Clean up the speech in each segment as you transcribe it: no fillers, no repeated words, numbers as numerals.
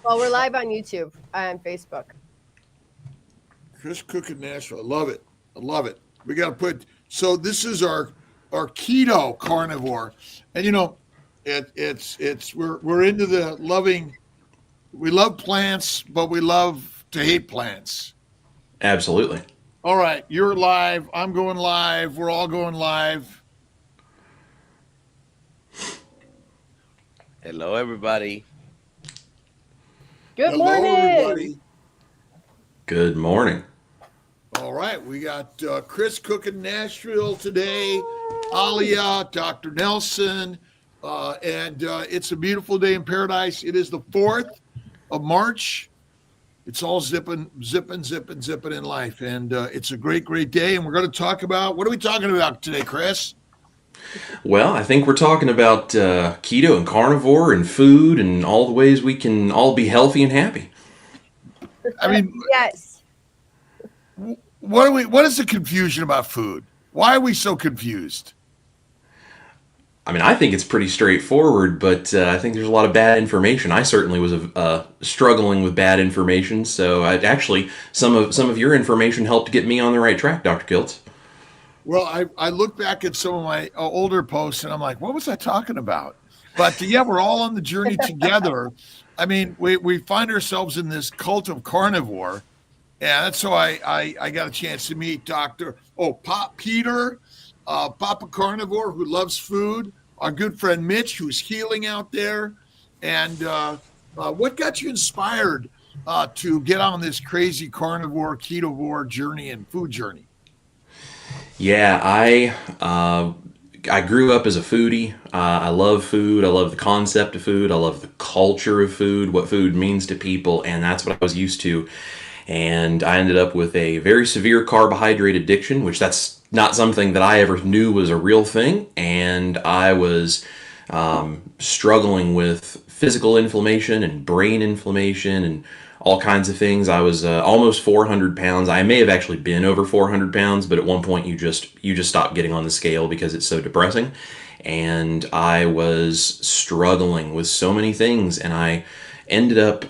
Well, we're live on YouTube and Facebook. Chris Cooking Nashville. I love it. I love it. We got to put, so this is our keto carnivore. And you know, we're into the loving, we love plants, but we love to hate plants. Absolutely. All right. You're live. I'm going live. We're all going live. Hello, everybody. Good Hello, morning. everybody. Good morning. All right. We got Chris Cooking Nashville today, Alia, Dr. Nelson, and it's a beautiful day in paradise. It is the 4th of March. It's all zipping in life. And it's a great, great day. And we're going to talk about, what are we talking about today, Chris? Well, I think we're talking about keto and carnivore and food and all the ways we can all be healthy and happy. I mean, Yes. what is the confusion about food? Why are we so confused? I mean, I think it's pretty straightforward, but I think there's a lot of bad information. I certainly was struggling with bad information, so actually some of your information helped get me on the right track, Dr. Kiltz. Well, I look back at some of my older posts and I'm like, what was I talking about? But yeah, we're all on the journey together. I mean, we find ourselves in this cult of carnivore. And that's how I got a chance to meet Peter, Papa Carnivore, who loves food, our good friend Mitch, who's healing out there. And what got you inspired to get on this crazy carnivore, ketovore journey and food journey? Yeah, I grew up as a foodie. I love food. I love the concept of food. I love the culture of food, what food means to people, and that's what I was used to. And I ended up with a very severe carbohydrate addiction, which that's not something that I ever knew was a real thing. And I was struggling with physical inflammation and brain inflammation and all kinds of things. I was almost 400 pounds. I may have actually been over 400 pounds, but at one point you just stop getting on the scale because it's so depressing. And I was struggling with so many things, and I ended up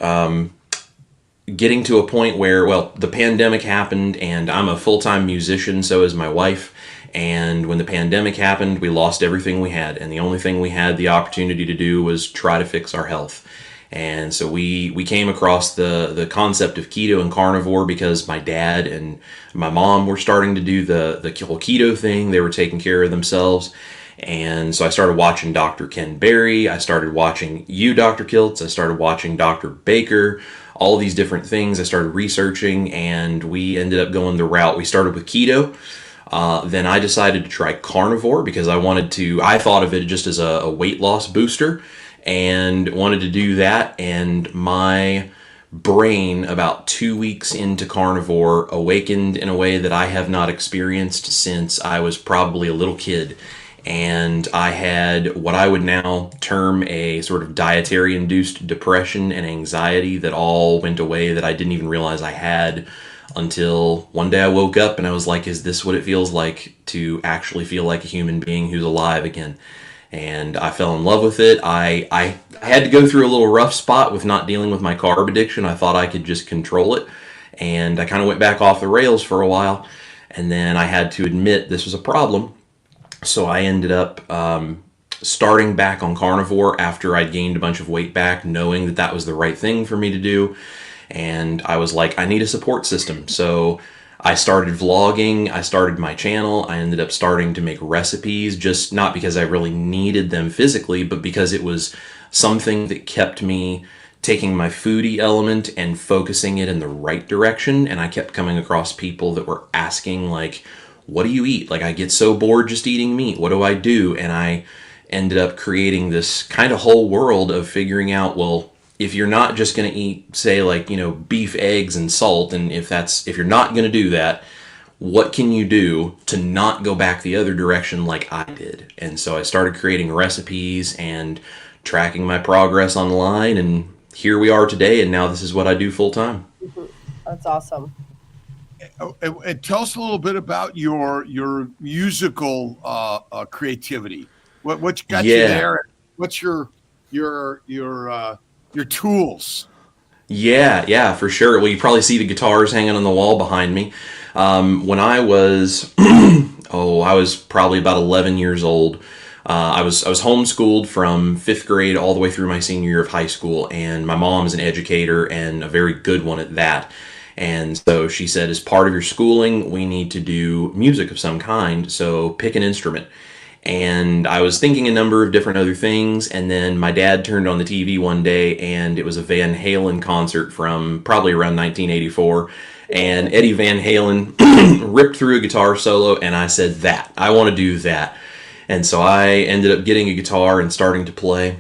getting to a point where, well, the pandemic happened, and I'm a full-time musician, so is my wife. And when the pandemic happened, we lost everything we had, and the only thing we had the opportunity to do was try to fix our health. And so we came across the concept of keto and carnivore because my dad and my mom were starting to do the whole keto thing. They were taking care of themselves. And so I started watching Dr. Ken Berry. I started watching you, Dr. Kiltz. I started watching Dr. Baker, all these different things. I started researching, and we ended up going the route. We started with keto. Then I decided to try carnivore because I thought of it just as a weight loss booster, and wanted to do that. And my brain, about 2 weeks into carnivore, awakened in a way that I have not experienced since I was probably a little kid. And I had what I would now term a sort of dietary-induced depression and anxiety that all went away that I didn't even realize I had, until one day I woke up and I was like, is this what it feels like to actually feel like a human being who's alive again? And I fell in love with it. I had to go through a little rough spot with not dealing with my carb addiction. I thought I could just control it, and I kind of went back off the rails for a while, and then I had to admit this was a problem. So I ended up starting back on carnivore after I'd gained a bunch of weight back, knowing that that was the right thing for me to do. And I was like, I need a support system. So I started vlogging, I started my channel, I ended up starting to make recipes, just not because I really needed them physically, but because it was something that kept me taking my foodie element and focusing it in the right direction. And I kept coming across people that were asking, like, what do you eat? Like, I get so bored just eating meat. What do I do? And I ended up creating this kind of whole world of figuring out, well, if you're not just going to eat, say, like, beef, eggs, and salt, and if you're not going to do that, what can you do to not go back the other direction like I did? And so I started creating recipes and tracking my progress online, and here we are today, and now this is what I do full time. That's awesome. And tell us a little bit about your musical creativity. What got you there? What's your tools? Yeah, for sure. Well, you probably see the guitars hanging on the wall behind me. When I was, I was probably about 11 years old. I was homeschooled from fifth grade all the way through my senior year of high school, and my mom is an educator and a very good one at that. And so she said, as part of your schooling, we need to do music of some kind. So pick an instrument. And I was thinking a number of different other things, and then my dad turned on the TV one day, and it was a Van Halen concert from probably around 1984, and Eddie Van Halen ripped through a guitar solo, and I said, that, I want to do that. And so I ended up getting a guitar and starting to play,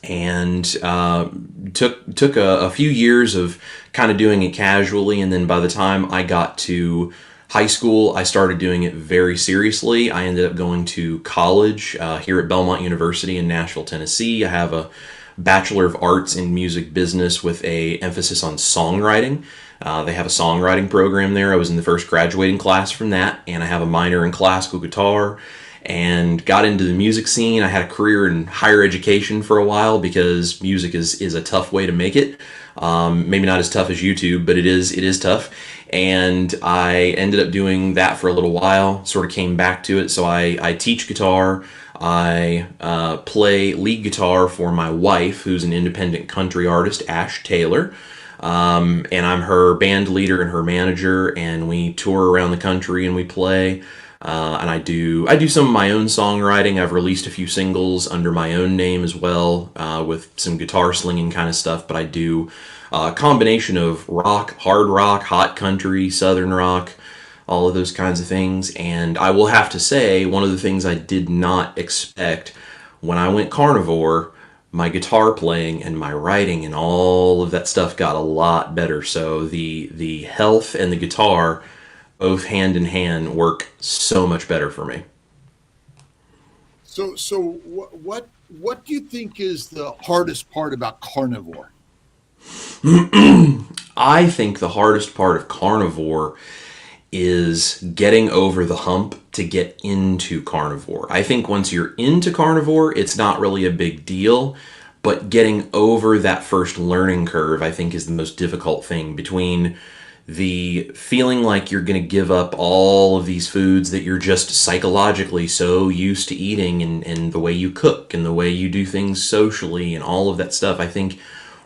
and took a few years of kind of doing it casually, and then by the time I got to high school, I started doing it very seriously. I ended up going to college here at Belmont University in Nashville, Tennessee. I have a Bachelor of Arts in Music Business with a emphasis on songwriting. They have a songwriting program there. I was in the first graduating class from that, and I have a minor in classical guitar, and got into the music scene. I had a career in higher education for a while because music is a tough way to make it. Maybe not as tough as YouTube, but it is tough. And I ended up doing that for a little while, sort of came back to it. So I teach guitar. I play lead guitar for my wife, who's an independent country artist, Ash Taylor. And I'm her band leader and her manager, and we tour around the country and we play. And I do some of my own songwriting. I've released a few singles under my own name as well, with some guitar slinging kind of stuff. But I do a combination of rock, hard rock, hot country, southern rock, all of those kinds of things. And I will have to say, one of the things I did not expect when I went carnivore, my guitar playing and my writing and all of that stuff got a lot better. So the health and the guitar, both hand in hand, work so much better for me. So what do you think is the hardest part about carnivore? I think the hardest part of carnivore is getting over the hump to get into carnivore. I think once you're into carnivore, it's not really a big deal, but getting over that first learning curve, I think, is the most difficult thing, between the feeling like you're going to give up all of these foods that you're just psychologically so used to eating, and the way you cook and the way you do things socially and all of that stuff. I think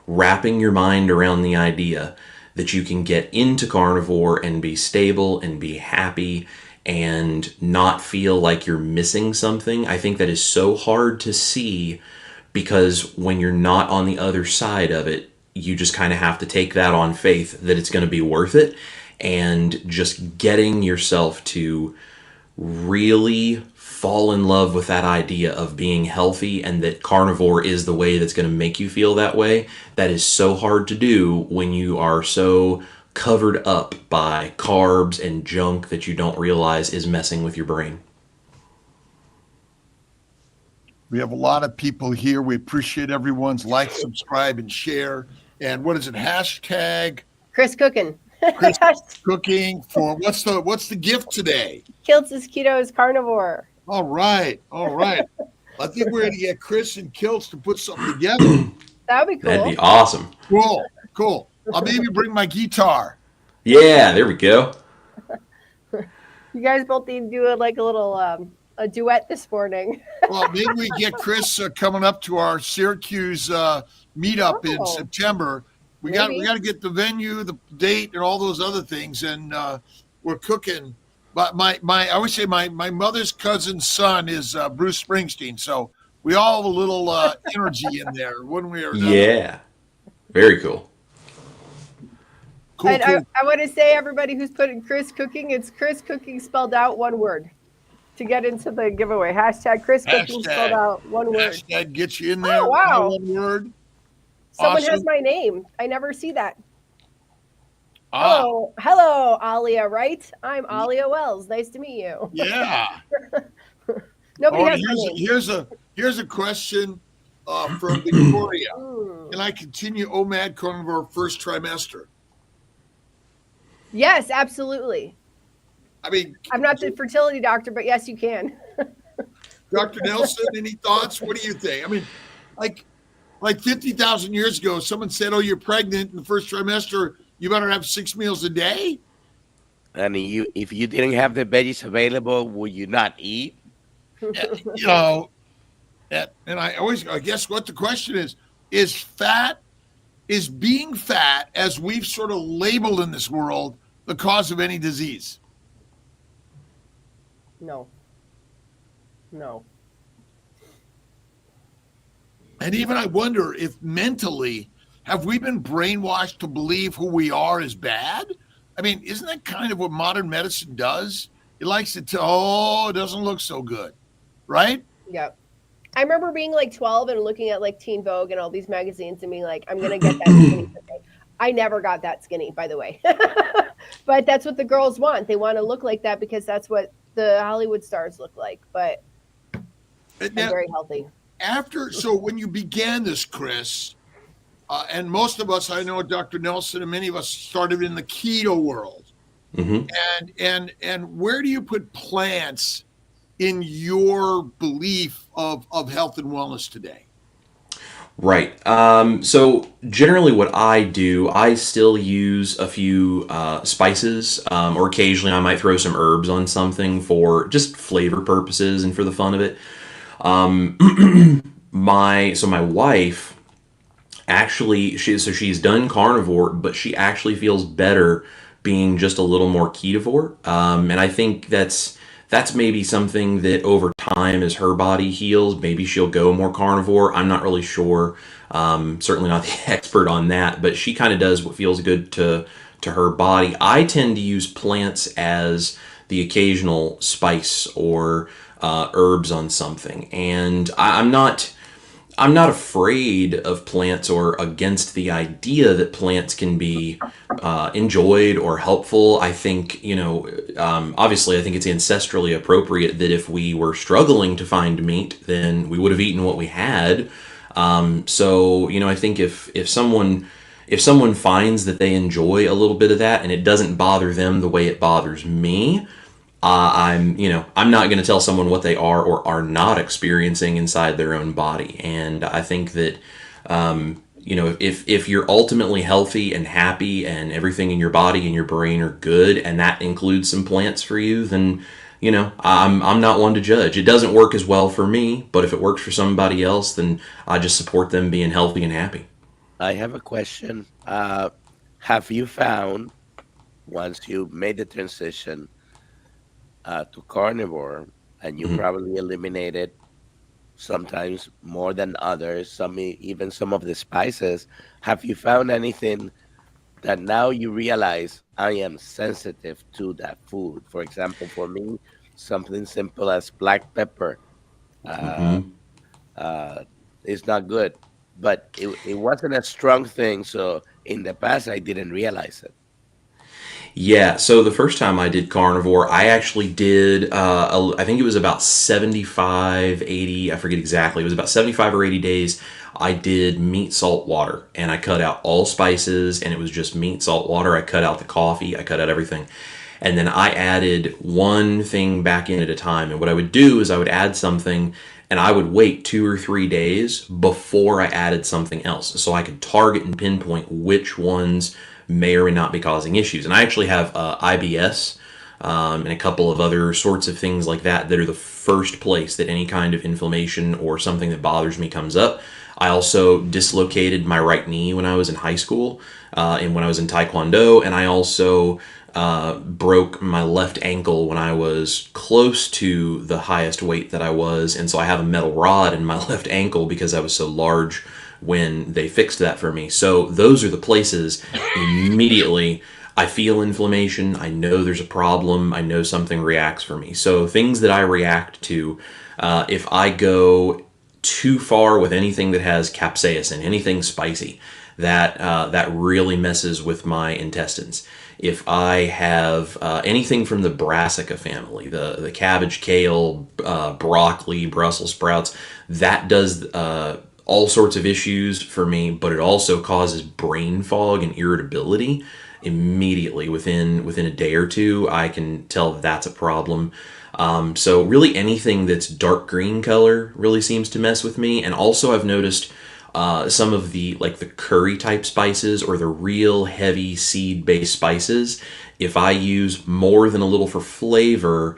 wrapping your mind around the idea that you can get into carnivore and be stable and be happy and not feel like you're missing something, I think that is so hard to see, because when you're not on the other side of it, you just kind of have to take that on faith that it's going to be worth it, and just getting yourself to really fall in love with that idea of being healthy, and that carnivore is the way that's going to make you feel that way. That is so hard to do when you are so covered up by carbs and junk that you don't realize is messing with your brain. We have a lot of people here. We appreciate everyone's like, subscribe, and share. And what is it? Hashtag Chris cooking. Chris cooking for what's the gift today? Kiltz is keto is carnivore. All right. I think we're gonna get Chris and Kiltz to put something together. That would be cool. That'd be awesome. Cool. I'll maybe bring my guitar. Yeah, there we go. You guys both need to do a little a duet this morning. Well, maybe we get Chris coming up to our Syracuse meetup in September. We got to get the venue, the date, and all those other things, and we're cooking. But I always say my mother's cousin's son is Bruce Springsteen, so we all have a little energy in there, wouldn't we? Yeah, very cool. Cool. I want to say, everybody who's putting Chris cooking, it's Chris cooking spelled out one word to get into the giveaway. Hashtag Chris cooking spelled out one word. Hashtag gets you in there. Oh, wow. One word. Someone Awesome. has my name. I never see that. Oh, hello, Alia, right? I'm Alia Wells. Nice to meet you. yeah. Nobody has my name. Here's a question from Victoria. Can I continue OMAD carnivore first trimester? Yes, absolutely. I mean, I'm not the fertility doctor, but yes, you can. Dr. Nelson, any thoughts? What do you think? I mean, like like 50,000 years ago, someone said, "Oh, you're pregnant in the first trimester. You better have 6 meals a day." And if you didn't have the veggies available, would you not eat? You know, and I guess what the question is being fat, as we've sort of labeled in this world, the cause of any disease? No. And even I wonder if mentally, have we been brainwashed to believe who we are is bad? I mean, isn't that kind of what modern medicine does? It likes to tell, it doesn't look so good, right? Yeah. I remember being like 12 and looking at like Teen Vogue and all these magazines and being like, I'm going to get that skinny today. I never got that skinny, by the way. But that's what the girls want. They want to look like that because that's what the Hollywood stars look like. But I'm very healthy. So when you began this, Chris, and most of us, I know Dr. Nelson and many of us started in the keto world. Mm-hmm. And where do you put plants in your belief of health and wellness today? Right. So generally what I do, I still use a few spices, or occasionally I might throw some herbs on something for just flavor purposes and for the fun of it. My wife actually, she's done carnivore, but she actually feels better being just a little more ketovore. And I think that's maybe something that over time, as her body heals, maybe she'll go more carnivore. I'm not really sure. Certainly not the expert on that, but she kind of does what feels good to her body. I tend to use plants as the occasional spice or herbs on something, and I'm not afraid of plants or against the idea that plants can be enjoyed or helpful. I think, obviously I think it's ancestrally appropriate that if we were struggling to find meat, then we would have eaten what we had. So, I think if someone finds that they enjoy a little bit of that and it doesn't bother them the way it bothers me, I'm not going to tell someone what they are or are not experiencing inside their own body. And I think that, if you're ultimately healthy and happy and everything in your body and your brain are good, and that includes some plants for you, then, I'm not one to judge. It doesn't work as well for me, but if it works for somebody else, then I just support them being healthy and happy. I have a question. Have you found, once you made the transition to carnivore, and you probably eliminated sometimes more than others, even some of the spices, have you found anything that now you realize I am sensitive to that food? For example, for me, something simple as black pepper is not good, but it wasn't a strong thing. So in the past, I didn't realize it. Yeah, so the first time I did carnivore, I actually did, I think it was about 75, 80, I forget exactly. It was about 75 or 80 days. I did meat, salt, water, and I cut out all spices, and it was just meat, salt, water. I cut out the coffee, I cut out everything. And then I added one thing back in at a time. And what I would do is I would add something, and I would wait 2 or 3 days before I added something else, so I could target and pinpoint which ones may or may not be causing issues. And I actually have IBS and a couple of other sorts of things like that are the first place that any kind of inflammation or something that bothers me comes up. I also dislocated my right knee when I was in high school and when I was in Taekwondo, and I also broke my left ankle when I was close to the highest weight that I was, and so I have a metal rod in my left ankle because I was so large when they fixed that for me. So those are the places immediately I feel inflammation. I know there's a problem. I know something reacts for me. So things that I react to, if I go too far with anything that has capsaicin, anything spicy, that really messes with my intestines. If I have anything from the brassica family, the cabbage, kale, broccoli, Brussels sprouts, that does all sorts of issues for me, but it also causes brain fog and irritability immediately. Within a day or two, I can tell that's a problem. So really anything that's dark green color really seems to mess with me. And also I've noticed some of the like the curry type spices or the real heavy seed based spices, if I use more than a little for flavor,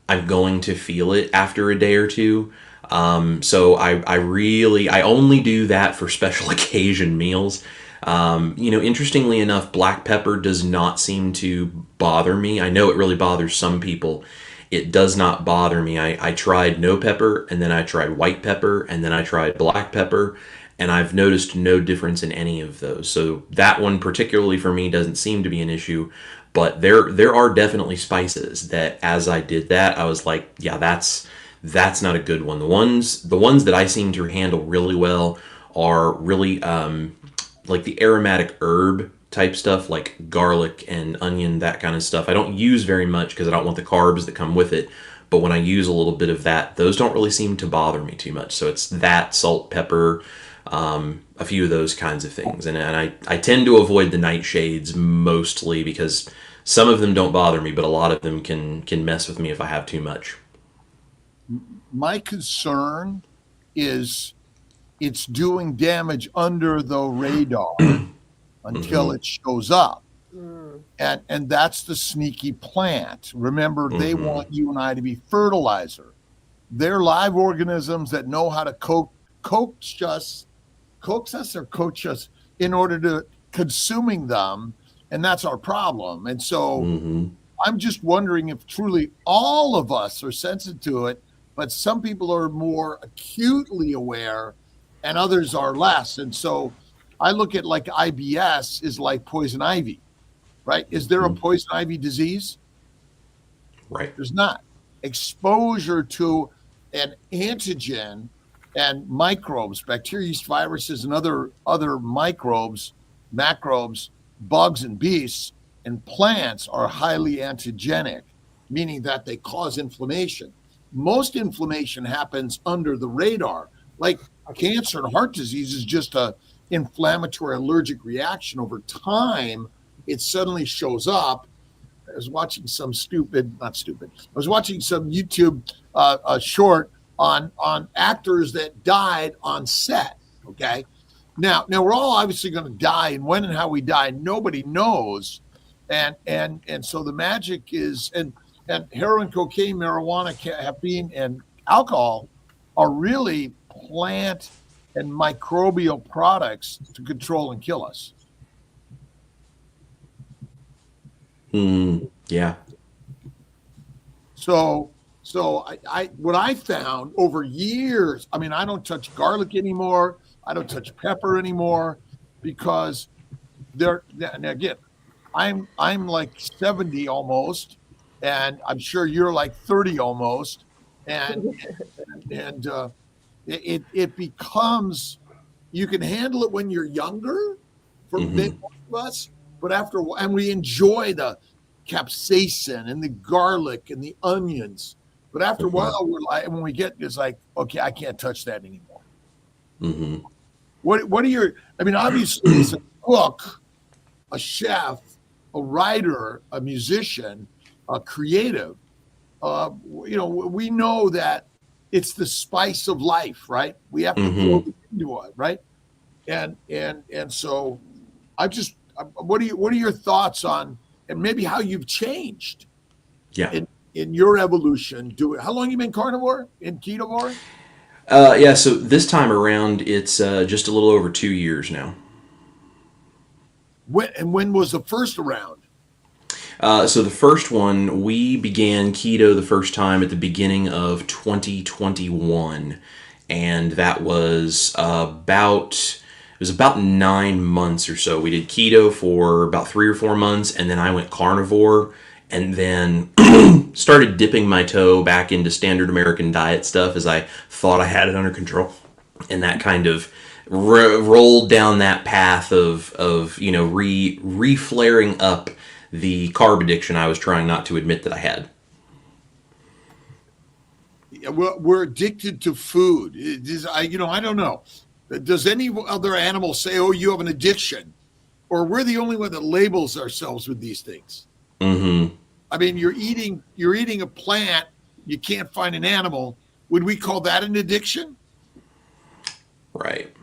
I'm going to feel it after a day or two. So I only do that for special occasion meals. Interestingly enough, black pepper does not seem to bother me. I know it really bothers some people. It does not bother me. I tried no pepper, and then I tried white pepper, and then I tried black pepper, and I've noticed no difference in any of those. So that one particularly for me doesn't seem to be an issue. But there are definitely spices that as I did that, I was like, yeah, that's not a good one. The ones that I seem to handle really well are really like the aromatic herb type stuff, like garlic and onion, that kind of stuff. I don't use very much because I don't want the carbs that come with it. But when I use a little bit of that, those don't really seem to bother me too much. So it's that, salt, pepper, a few of those kinds of things. And I tend to avoid the nightshades mostly because some of them don't bother me, but a lot of them can mess with me if I have too much. My concern is it's doing damage under the radar until it shows up. And that's the sneaky plant. Remember, they want you and I to be fertilizer. They're live organisms that know how to coax us in order to consuming them. And that's our problem. And so I'm just wondering if truly all of us are sensitive to it, but some people are more acutely aware and others are less. And so I look at like IBS is like poison ivy, right? Is there a poison ivy disease? Right. There's not. Exposure to an antigen and microbes, bacteria, yeast, viruses, and other microbes, macrobes, bugs and beasts and plants are highly antigenic, meaning that they cause inflammation. Most inflammation happens under the radar. Like cancer and heart disease is just a inflammatory allergic reaction. Over time, it suddenly shows up. I was watching some YouTube short on actors that died on set. Okay. Now we're all obviously going to die, and when and how we die, nobody knows. And so the magic is, and heroin, cocaine, marijuana, caffeine, and alcohol are really plant and microbial products to control and kill us. Yeah. So I what I found over years, I mean, I don't touch garlic anymore. I don't touch pepper anymore because and again, I'm like 70 almost, and I'm sure you're like 30 almost, and it becomes, you can handle it when you're younger for most of us, but after, and we enjoy the capsaicin and the garlic and the onions, but after a while we're like, when we get, it's like, okay, I can't touch that anymore. What are your, I mean, obviously as a cook, a chef, a writer, a musician, a creative, we know that it's the spice of life, right? We have to throw it into it, right? And so what are your thoughts on, and maybe how you've changed in your evolution? How long you been carnivore and ketovore? So this time around, it's just a little over 2 years now. When was the first round? So the first one, we began keto the first time at the beginning of 2021, and that was about 9 months or so. We did keto for about 3 or 4 months, and then I went carnivore, and then started dipping my toe back into standard American diet stuff as I thought I had it under control, and that kind of rolled down that path of re-flaring up the carb addiction I was trying not to admit that I had. We're addicted to food. I don't know. Does any other animal say, "Oh, you have an addiction," or we're the only one that labels ourselves with these things? I mean, you're eating a plant. You can't find an animal. Would we call that an addiction? Right.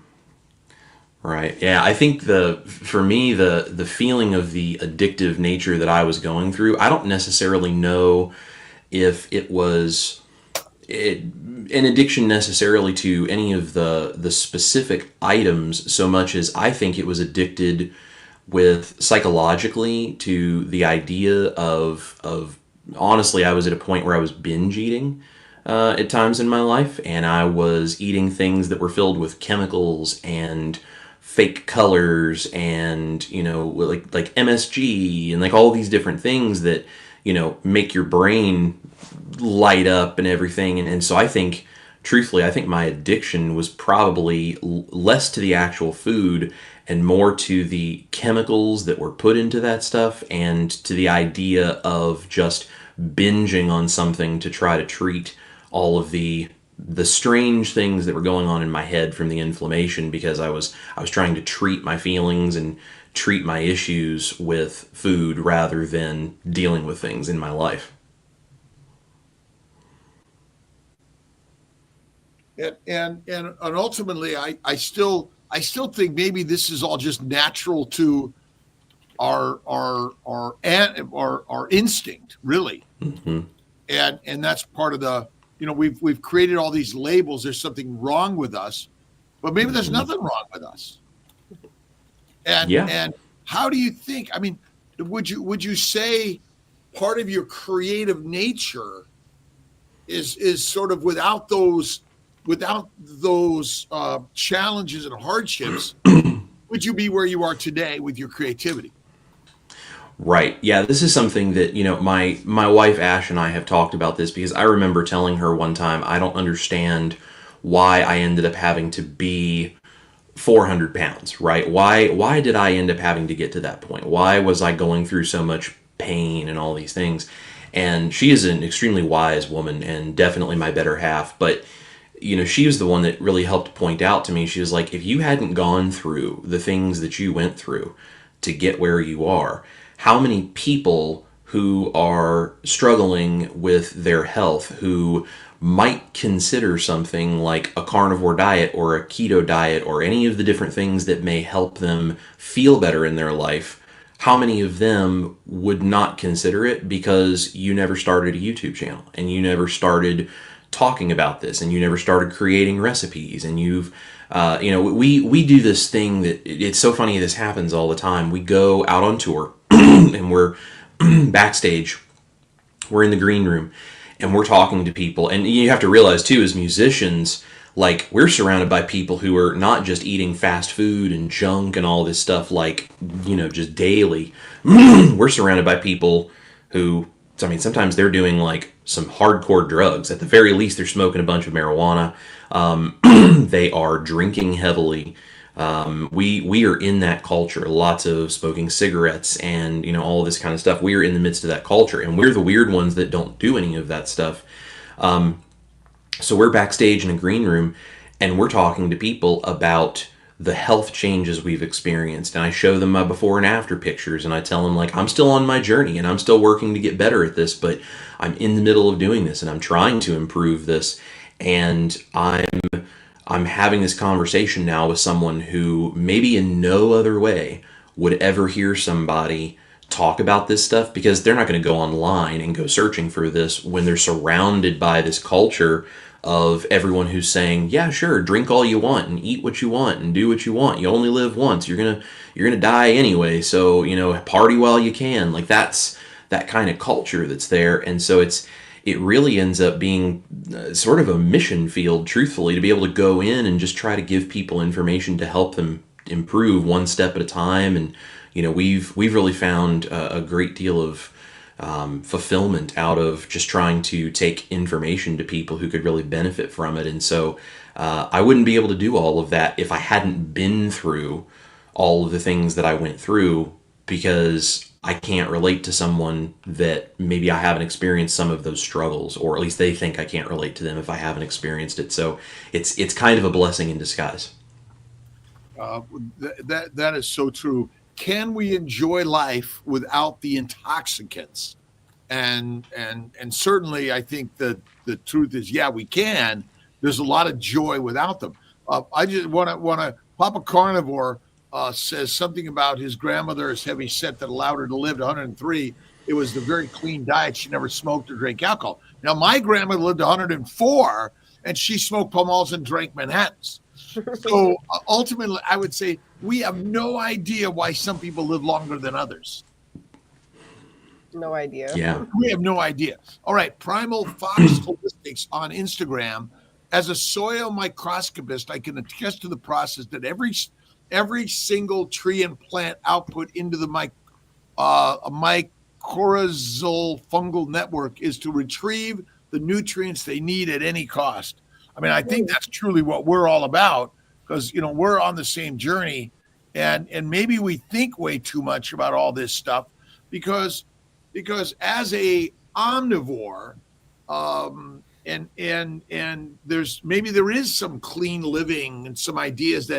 Right. Yeah. I think for me, the feeling of the addictive nature that I was going through, I don't necessarily know if it was an addiction necessarily to any of the specific items so much as I think it was addicted with psychologically to the idea of honestly, I was at a point where I was binge eating at times in my life, and I was eating things that were filled with chemicals and fake colors and like MSG and like all these different things that make your brain light up and everything. And so I think, truthfully, I think my addiction was probably less to the actual food and more to the chemicals that were put into that stuff and to the idea of just binging on something to try to treat all of the strange things that were going on in my head from the inflammation, because I was trying to treat my feelings and treat my issues with food rather than dealing with things in my life. And ultimately, I still think maybe this is all just natural to our instinct, really. Mm-hmm. And that's part of the, we've created all these labels. There's something wrong with us, but maybe there's nothing wrong with us. And how do you think? I mean, would you say part of your creative nature is sort of without those challenges and hardships, would you be where you are today with your creativity? Right. Yeah, this is something that, my wife Ash and I have talked about this, because I remember telling her one time, I don't understand why I ended up having to be 400 pounds, right? Why did I end up having to get to that point? Why was I going through so much pain and all these things? And she is an extremely wise woman and definitely my better half, but she was the one that really helped point out to me. She was like, if you hadn't gone through the things that you went through to get where you are, how many people who are struggling with their health, who might consider something like a carnivore diet or a keto diet or any of the different things that may help them feel better in their life, how many of them would not consider it because you never started a YouTube channel and you never started talking about this and you never started creating recipes, and you've we do this thing that it's so funny. This happens all the time. We go out on tour and we're backstage, we're in the green room and we're talking to people, and you have to realize too, as musicians, like, we're surrounded by people who are not just eating fast food and junk and all this stuff, like, just daily. We're surrounded by people who, I mean, sometimes they're doing like some hardcore drugs. At the very least, they're smoking a bunch of marijuana. They are drinking heavily. We are in that culture. Lots of smoking cigarettes and all of this kind of stuff. We are in the midst of that culture, and we're the weird ones that don't do any of that stuff. So we're backstage in a green room, and we're talking to people about the health changes we've experienced, and I show them my before and after pictures, and I tell them, like, I'm still on my journey and I'm still working to get better at this, but I'm in the middle of doing this and I'm trying to improve this, and I'm having this conversation now with someone who maybe in no other way would ever hear somebody talk about this stuff, because they're not going to go online and go searching for this when they're surrounded by this culture of everyone who's saying, yeah, sure, drink all you want and eat what you want and do what you want. You only live once. You're gonna die anyway. So, party while you can. Like, that's that kind of culture that's there. And so it really ends up being sort of a mission field, truthfully, to be able to go in and just try to give people information to help them improve one step at a time. And, we've really found a great deal of fulfillment out of just trying to take information to people who could really benefit from it. And so I wouldn't be able to do all of that if I hadn't been through all of the things that I went through, because I can't relate to someone that maybe I haven't experienced some of those struggles, or at least they think I can't relate to them if I haven't experienced it. So it's kind of a blessing in disguise. That is so true. Can we enjoy life without the intoxicants? And certainly, I think that the truth is, yeah, we can. There's a lot of joy without them. I just want to Papa Carnivore says something about his grandmother is heavy set that allowed her to live to 103. It was the very clean diet. She never smoked or drank alcohol. Now, my grandmother lived to 104, and she smoked Pall Malls and drank Manhattans. So ultimately, I would say we have no idea why some people live longer than others. No idea. Yeah. We have no idea. All right. Primal Fox Holistics on Instagram. As a soil microscopist, I can attest to the process that every single tree and plant output into the mycorrhizal fungal network is to retrieve the nutrients they need at any cost. I mean, I think that's truly what we're all about, because, you know, we're on the same journey, and maybe we think way too much about all this stuff because as a omnivore, and there is some clean living and some ideas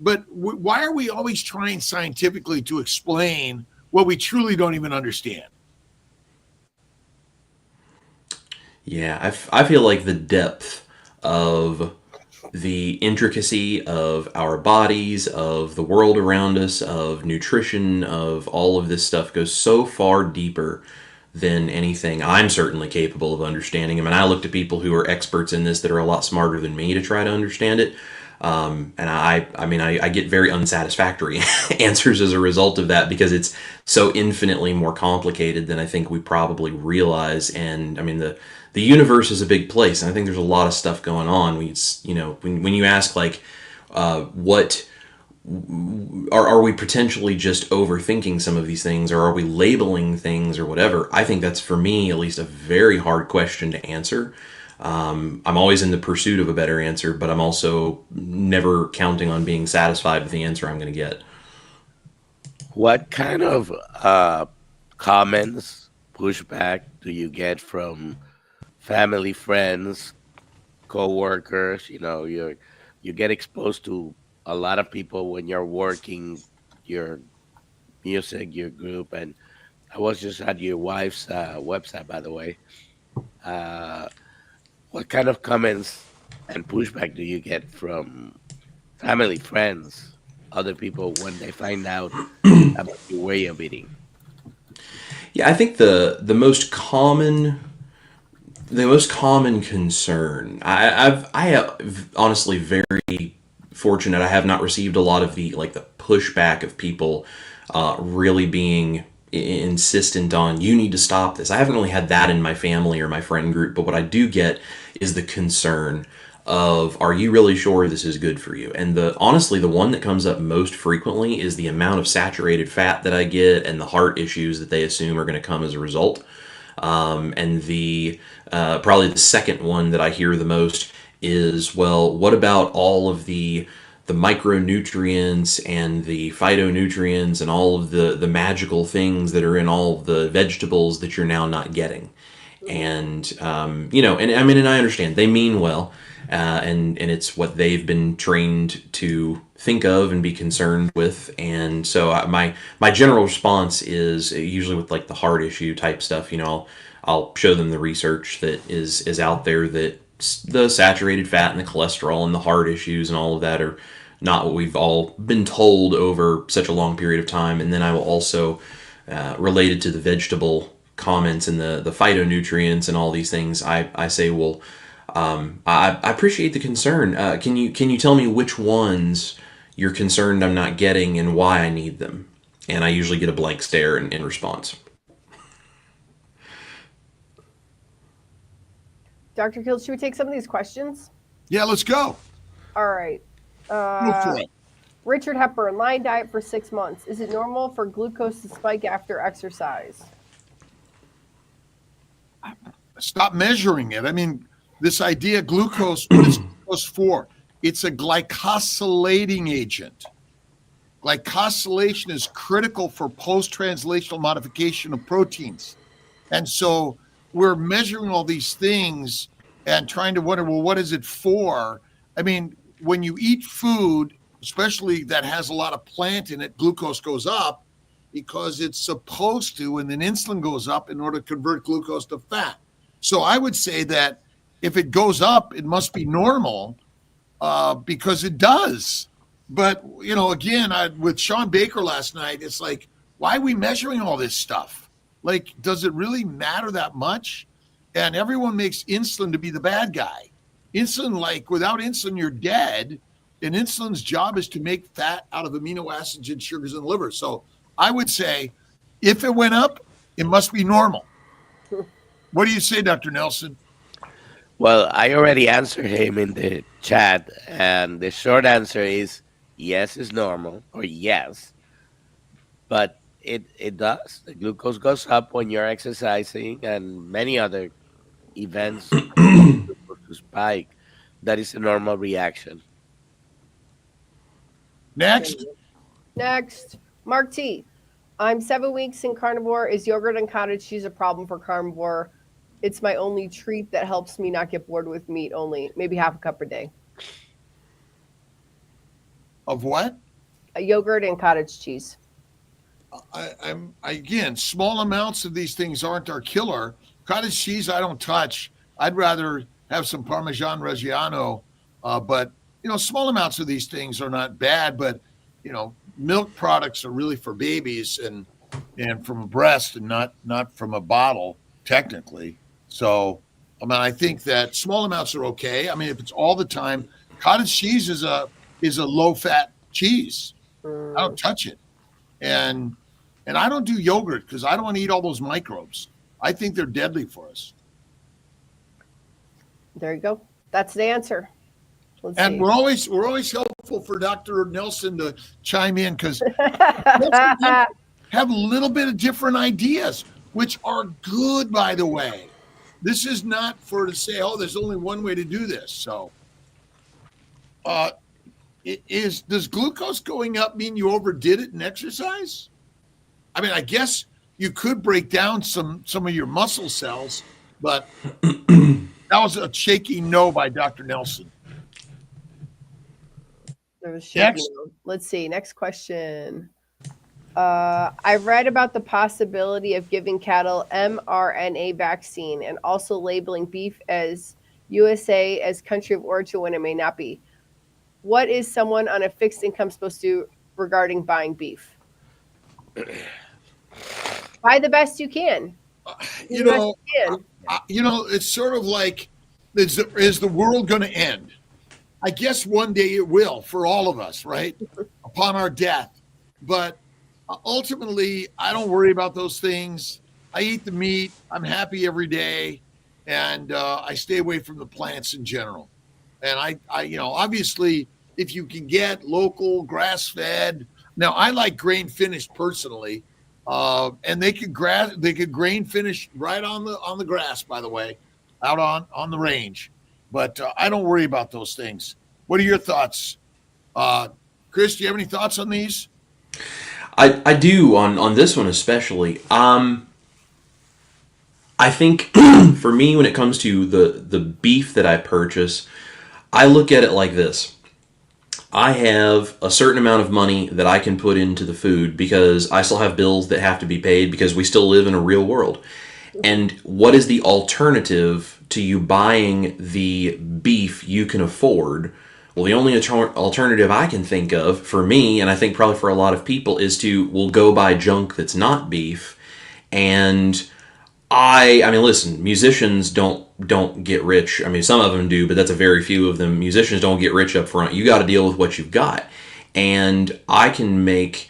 but why are we always trying scientifically to explain what we truly don't even understand? Yeah, I feel like the depth of the intricacy of our bodies, of the world around us, of nutrition, of all of this stuff goes so far deeper than anything I'm certainly capable of understanding. I mean, I look to people who are experts in this that are a lot smarter than me to try to understand it. And I get very unsatisfactory answers as a result of that, because it's so infinitely more complicated than I think we probably realize. And I mean, the universe is a big place, and I think there's a lot of stuff going on. When you ask, like, what are we potentially just overthinking some of these things, or are we labeling things or whatever? I think that's, for me at least, a very hard question to answer. I'm always in the pursuit of a better answer, but I'm also never counting on being satisfied with the answer I'm going to get. What kind of comments, pushback do you get from family, friends, co-workers? You know, you get exposed to a lot of people when you're working your music, your group. And I was just at your wife's website, by the way. What kind of comments and pushback do you get from family, friends, other people when they find out about your way of eating? Yeah, I think the most common concern, I have honestly very fortunate. I have not received a lot of the pushback of people really being insistent on, you need to stop this. I haven't really had that in my family or my friend group, but what I do get is the concern of, are you really sure this is good for you? And honestly, the one that comes up most frequently is the amount of saturated fat that I get and the heart issues that they assume are going to come as a result. And probably the second one that I hear the most is, well, what about all of the micronutrients and the phytonutrients and all of the magical things that are in all of the vegetables that you're now not getting? And and I mean, and I understand they mean well, and it's what they've been trained to think of and be concerned with. And so my general response is usually with like the heart issue type stuff. I'll show them the research that is out there, that the saturated fat and the cholesterol and the heart issues and all of that are not what we've all been told over such a long period of time. And then I will also, related to the vegetable comments and the phytonutrients and all these things, I say, well, I appreciate the concern. Can you tell me which ones you're concerned I'm not getting and why I need them? And I usually get a blank stare in response. Dr. Kiltz, should we take some of these questions? Yeah, let's go. All right. Go for it. Richard Hepburn, line diet for 6 months. Is it normal for glucose to spike after exercise? Stop measuring it. I mean, this idea, glucose, what is glucose for? It's a glycosylating agent. Glycosylation is critical for post-translational modification of proteins. And so we're measuring all these things and trying to wonder, well, what is it for? I mean, when you eat food, especially that has a lot of plant in it, glucose goes up because it's supposed to, and then insulin goes up in order to convert glucose to fat. So I would say that if it goes up, it must be normal, because it does. But again, with Sean Baker last night, it's like, why are we measuring all this stuff? Like, does it really matter that much? And everyone makes insulin to be the bad guy. Insulin, like, without insulin, you're dead. And insulin's job is to make fat out of amino acids and sugars in the liver. So I would say, if it went up, it must be normal. What do you say, Dr. Nelson? Well, I already answered him in the chat, and the short answer is yes, it's normal, or yes. But it does. The glucose goes up when you're exercising, and many other events glucose to spike. That is a normal reaction. Next. Mark T. I'm 7 weeks in carnivore. Is yogurt and cottage cheese a problem for carnivore? It's my only treat that helps me not get bored with meat only. Maybe half a cup a day. Of what? A yogurt and cottage cheese. Again, small amounts of these things aren't our killer. Cottage cheese, I don't touch. I'd rather have some Parmesan Reggiano. But, small amounts of these things are not bad. But, milk products are really for babies and from a breast and not from a bottle, technically. So, I think that small amounts are okay. If it's all the time, cottage cheese is a low-fat cheese. I don't touch it. And I don't do yogurt because I don't want to eat all those microbes. I think they're deadly for us. There you go. That's the answer. Let's see. We're always helpful for Dr. Nelson to chime in because have a little bit of different ideas, which are good, by the way. This is not to say, there's only one way to do this. So, does glucose going up mean you overdid it in exercise? I guess you could break down some of your muscle cells, but that was a shaky no by Dr. Nelson. There was shaky no. Let's see. Next question. I've read about the possibility of giving cattle mRNA vaccine and also labeling beef as USA as country of origin when it may not be. What is someone on a fixed income supposed to do regarding buying beef? Buy the best you can. It's sort of like, is the world going to end? I guess one day it will for all of us, right? Upon our death. But ultimately, I don't worry about those things. I eat the meat. I'm happy every day. And I stay away from the plants in general. And I obviously, if you can get local grass-fed. Now, I like grain-finished personally. And they could grain finish right on the grass, by the way, out on the range. But I don't worry about those things. What are your thoughts? Chris, do you have any thoughts on these? I do on this one especially. I think for me, when it comes to the beef that I purchase, I look at it like this. I have a certain amount of money that I can put into the food because I still have bills that have to be paid because we still live in a real world. And what is the alternative to you buying the beef you can afford? Well, the only alternative I can think of for me, and I think probably for a lot of people, is we'll go buy junk that's not beef. And listen, musicians don't get rich. Some of them do, but that's a very few of them. Musicians don't get rich up front. You got to deal with what you've got. And I can make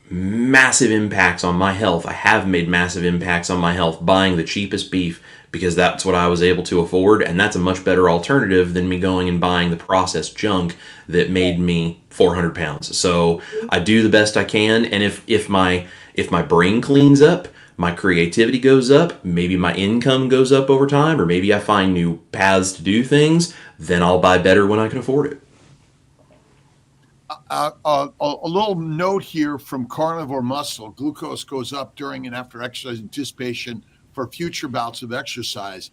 massive impacts on my health. I have made massive impacts on my health buying the cheapest beef because that's what I was able to afford, and that's a much better alternative than me going and buying the processed junk that made me 400 pounds. So I do the best I can, and if my brain cleans up, my creativity goes up, maybe my income goes up over time, or maybe I find new paths to do things, then I'll buy better when I can afford it. A little note here from Carnivore Muscle. Glucose goes up during and after exercise anticipation for future bouts of exercise.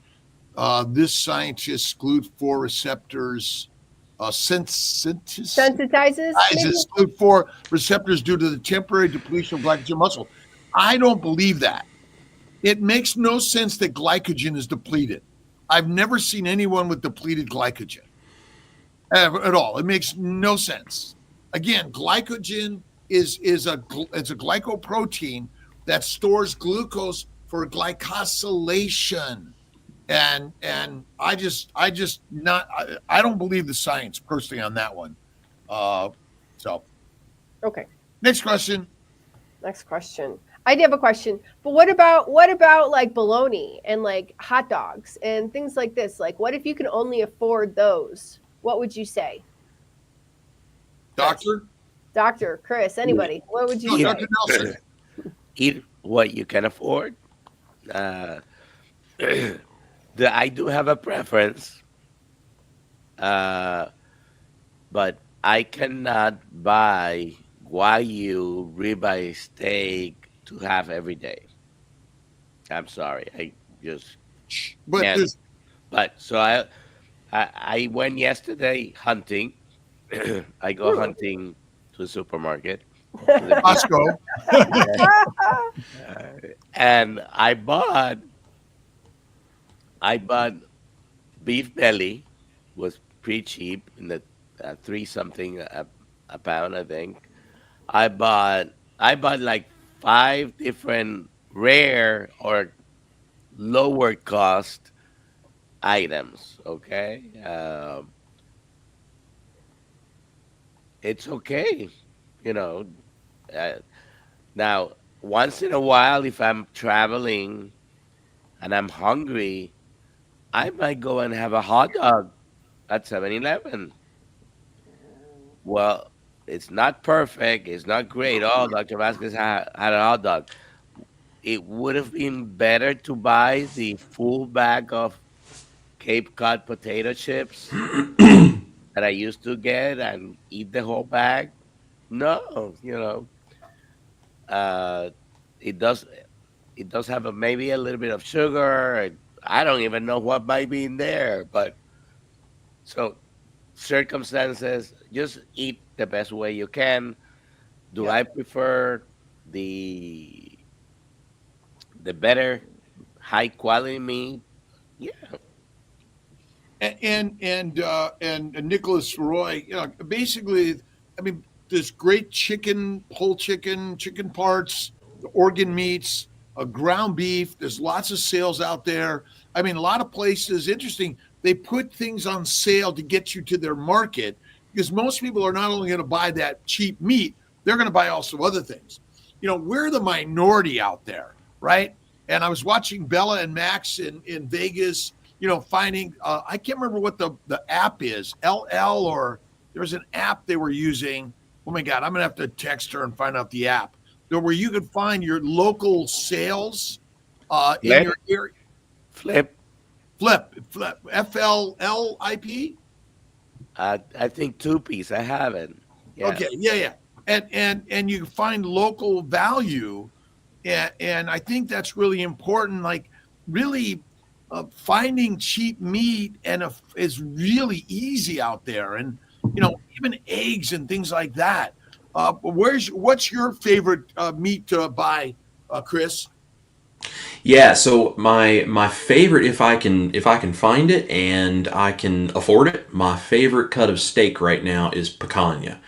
This scientist GLUT4 receptors sensitizes GLUT4 receptors due to the temporary depletion of glycogen muscle. I don't believe that. It makes no sense that glycogen is depleted. I've never seen anyone with depleted glycogen at all. It makes no sense. Again, glycogen is a glycoprotein that stores glucose for glycosylation. And I don't believe the science personally on that one. So Okay. next question. Next question. I do have a question, but what about like bologna and like hot dogs and things like this? Like, what if you can only afford those? What would you say, Doctor? Doctor, Chris, anybody? What would you No, say? Dr. Nelson. Eat what you can afford. I do have a preference, but I cannot buy Wagyu ribeye steak to have every day. I'm sorry, I just But can't. there's But so I went yesterday hunting. I go hunting to the supermarket, to the Costco. and I bought beef belly, was pretty cheap in the 3 something a pound, I think. I bought like 5 different rare or lower cost items. Okay, it's okay, you know. Uh, Now, once in a while, if I'm traveling and I'm hungry, I might go and have a hot dog at 7-Eleven. Well, it's not perfect. It's not great. Oh, Dr. Vasquez had a hot dog. It would have been better to buy the full bag of Cape Cod potato chips that I used to get and eat the whole bag. No, uh, it does. It does have maybe a little bit of sugar. I don't even know what might be in there, but so circumstances, just eat the best way you can. Do Yeah. I prefer the better high quality meat? Yeah. And Nicholas Roy, basically, I mean, there's great chicken, whole chicken parts, the organ meats, ground beef. There's lots of sales out there. I mean, a lot of places. Interesting. They put things on sale to get you to their market because most people are not only going to buy that cheap meat, they're going to buy also other things. We're the minority out there, right? And I was watching Bella and Max in Vegas, finding I can't remember what the app is, LL, or there's an app they were using. Oh my God, I'm gonna have to text her and find out the app where you could find your local sales in Flip, your area. flip. Flip, FLLIP. I think 2 piece. I haven't. Yeah. Okay, yeah. And you can find local value, and I think that's really important. Like really finding cheap meat is really easy out there, and even eggs and things like that. What's your favorite meat to buy, Chris? Yeah, so my favorite, if I can find it and I can afford it, my favorite cut of steak right now is picanha.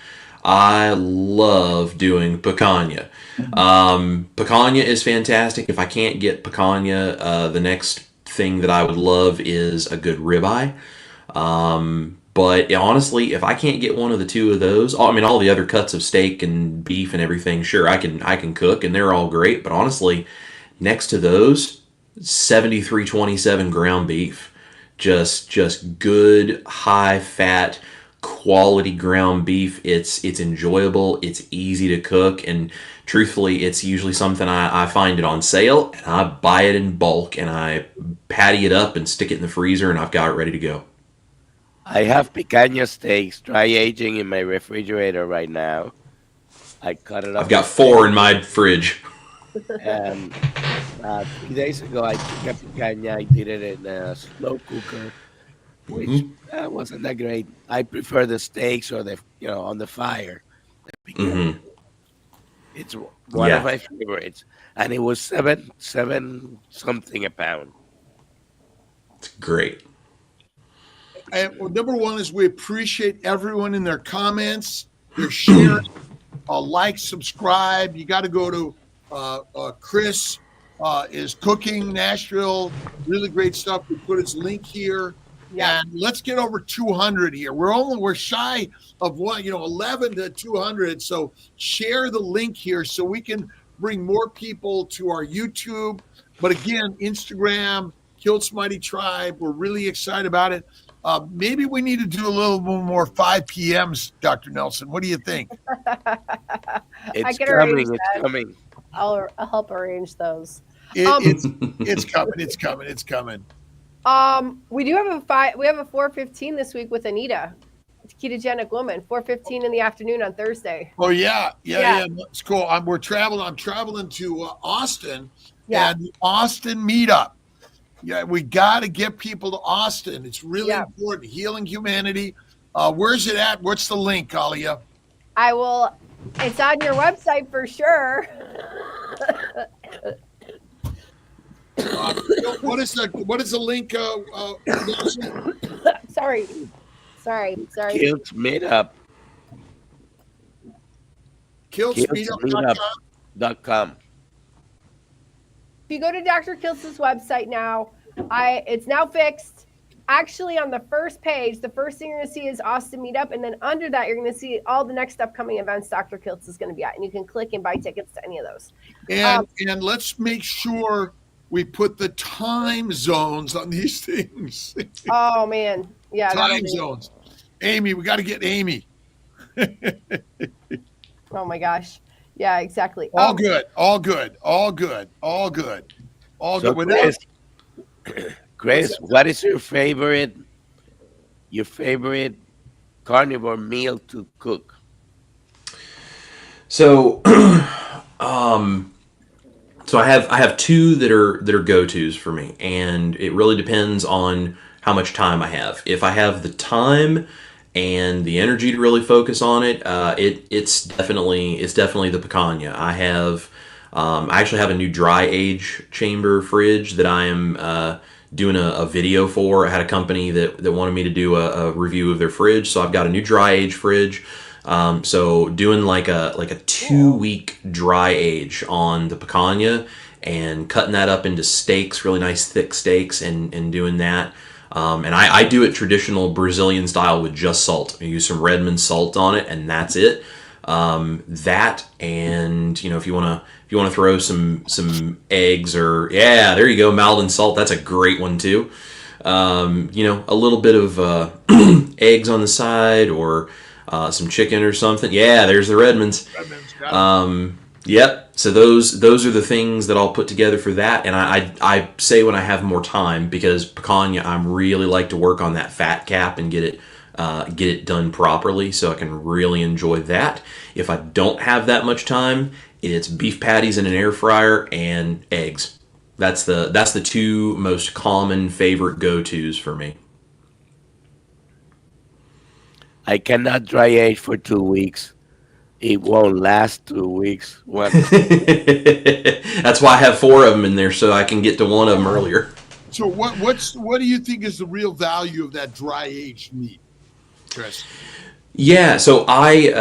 I love doing picanha. Picanha is fantastic. If I can't get picanha, the next thing that I would love is a good ribeye. But yeah, honestly, if I can't get one of the two of those, I mean, all the other cuts of steak and beef and everything, sure, I can cook and they're all great. But honestly, next to those, 7327 ground beef, just good high fat quality ground beef. It's enjoyable. It's easy to cook, and truthfully, it's usually something I find it on sale and I buy it in bulk and I patty it up and stick it in the freezer and I've got it ready to go. I have picanha steaks dry aging in my refrigerator right now. I cut it I've up got the 4 in steak, my fridge. and 3 days ago I took a picanha. I did it in a slow cooker, which Hmm. wasn't that great. I prefer the steaks or on the fire. The picanha. Hmm. It's one of Yeah. my favorites, and it was seven something a pound. It's great. And well, number one is we appreciate everyone in their comments. They're sharing. Like, subscribe. You got to go to Chris is Cooking Nashville. Really great stuff. We put his link here. Yeah. And let's get over 200 here. We're shy of 11 to 200. So share the link here so we can bring more people to our YouTube. But again, Instagram, Kiltz Mighty Tribe. We're really excited about it. Maybe we need to do a little more 5 p.m.s, Dr. Nelson. What do you think? It's coming. It's coming. I'll help arrange those. It's coming. It's coming. It's coming. We do have a 4:15 this week with Anita, ketogenic woman. 4:15 in the afternoon on Thursday. Oh yeah. It's cool. I'm traveling to Austin. Yeah. And the Austin meetup. Yeah, we got to get people to Austin. It's really important. Healing humanity. Where's it at? What's the link, Alia? It's on your website for sure. What is the link? Sorry. Kiltz Meetup. KiltzMeetup.com. If you go to Dr. Kiltz's website now, it's now fixed. Actually, on the first page, the first thing you're going to see is Austin Meetup, and then under that, you're going to see all the next upcoming events Dr. Kiltz is going to be at, and you can click and buy tickets to any of those. And let's make sure we put the time zones on these things. Oh man, yeah, time zones. Amy, we got to get Amy. Oh my gosh. Yeah, exactly. All good. Chris, what is your favorite carnivore meal to cook? So, so I have two that are go-tos for me, and it really depends on how much time I have. If I have the time and the energy to really focus on it, it's definitely the picanha. I actually have a new dry age chamber fridge that I am doing a video for. I had a company that wanted me to do a review of their fridge, so I've got a new dry age fridge. So doing like a 2-week dry age on the picanha and cutting that up into steaks, really nice thick steaks, and doing that. And I do it traditional Brazilian style with just salt. I use some Redmond salt on it, and that's it. That, and if you want to throw some eggs, or there you go, Maldon salt. That's a great one too. A little bit of eggs on the side, or some chicken or something. Yeah, there's the Redmonds. Yep. So those are the things that I'll put together for that. And I say when I have more time, because picanha, I really like to work on that fat cap and get it done properly, so I can really enjoy that. If I don't have that much time, it's beef patties in an air fryer and eggs. That's the two most common favorite go-tos for me. I cannot dry age for 2 weeks. It won't last 2 weeks. That's why I have 4 of them in there, so I can get to one of them earlier. So what do you think is the real value of that dry aged meat, Chris? Yeah, so I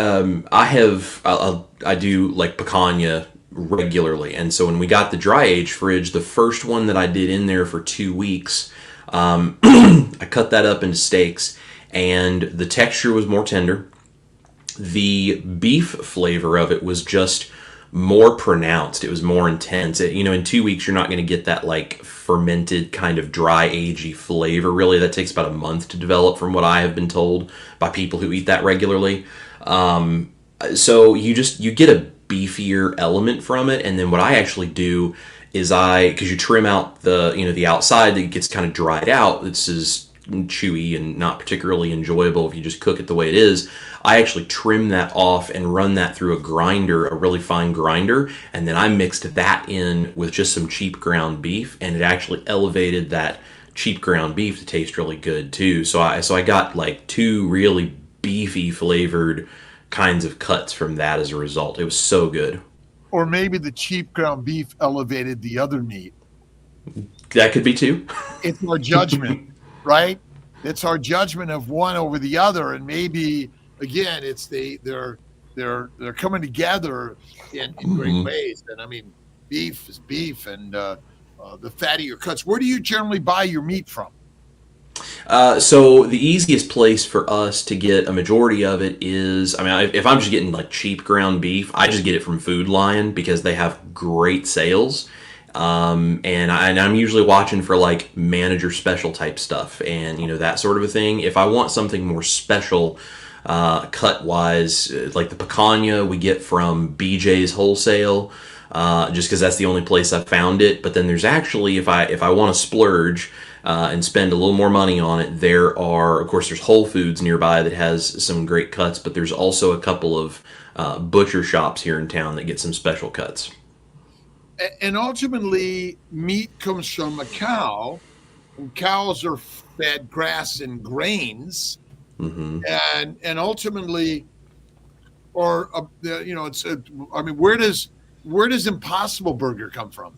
do like picanha regularly, and so when we got the dry age fridge, the first one that I did in there for 2 weeks, I cut that up into steaks, and the texture was more tender. The beef flavor of it was just more pronounced. It was more intense. In 2 weeks, you're not going to get that like fermented kind of dry agey flavor. Really, that takes about a month to develop, from what I have been told by people who eat that regularly. So you get a beefier element from it. And then what I actually do is because you trim out the outside that gets kind of dried out. This is chewy and not particularly enjoyable if you just cook it the way it is. I actually trim that off and run that through a grinder, a really fine grinder, and then I mixed that in with just some cheap ground beef, and it actually elevated that cheap ground beef to taste really good too. So I got like 2 really beefy flavored kinds of cuts from that as a result. It was so good. Or maybe the cheap ground beef elevated the other meat. That could be too. It's our judgment, right? It's our judgment of one over the other, and maybe again, it's they're coming together in great ways. And I mean, beef is beef, and the fattier cuts. Where do you generally buy your meat from? So the easiest place for us to get a majority of it is, I mean, if I'm just getting like cheap ground beef, I just get it from Food Lion because they have great sales. And I'm usually watching for like manager special type stuff and that sort of a thing. If I want something more special, cut wise, like the picanha we get from BJ's Wholesale, just because that's the only place I found it. But then there's actually, if I want to splurge and spend a little more money on it, of course, there's Whole Foods nearby that has some great cuts, but there's also a couple of butcher shops here in town that get some special cuts. And ultimately, meat comes from a cow, and cows are fed grass and grains, and ultimately, it's. I mean, where does Impossible Burger come from?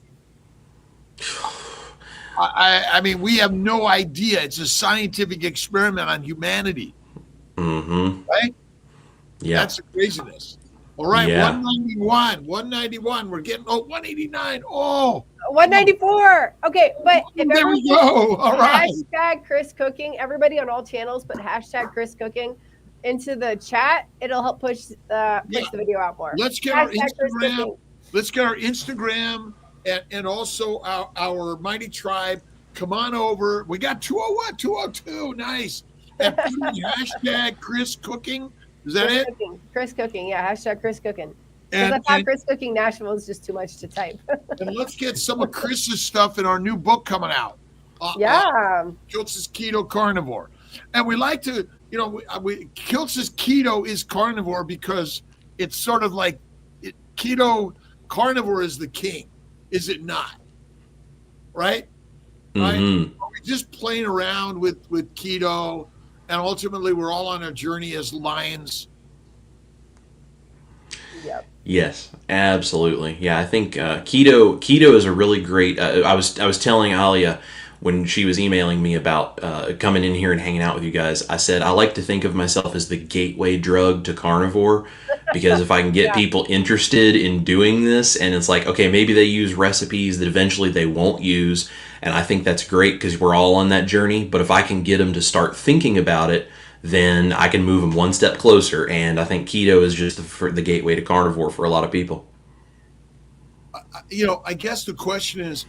I mean, we have no idea. It's a scientific experiment on humanity, right? Yeah, that's the craziness. All right, yeah. 191. We're getting 189. Oh, 194. Okay, but if there we go. All right. Hashtag Chris Cooking. Everybody on all channels put hashtag Chris Cooking into the chat. It'll help push the video out more. Let's get our Instagram. Let's get our Instagram and also our Mighty Tribe. Come on over. We got 201, 202. Nice. And hashtag Chris Cooking. Is that it? Chris Cooking, yeah. Hashtag Chris Cooking. Because I thought Chris Cooking Nashville is just too much to type. And let's get some of Chris's stuff in our new book coming out. Kiltz's Keto Carnivore. And we like to, Kiltz's Keto is carnivore because it's sort of like keto carnivore is the king, is it not? Right? Right? We're just playing around with keto. And ultimately, we're all on a journey as lions. Yep. Yes, absolutely. Yeah, I think keto is a really great. I was telling Alia when she was emailing me about coming in here and hanging out with you guys. I said I like to think of myself as the gateway drug to carnivore, because if I can get people interested in doing this, and it's like, okay, maybe they use recipes that eventually they won't use. And I think that's great because we're all on that journey. But if I can get them to start thinking about it, then I can move them one step closer. And I think keto is just the gateway to carnivore for a lot of people. I guess the question is,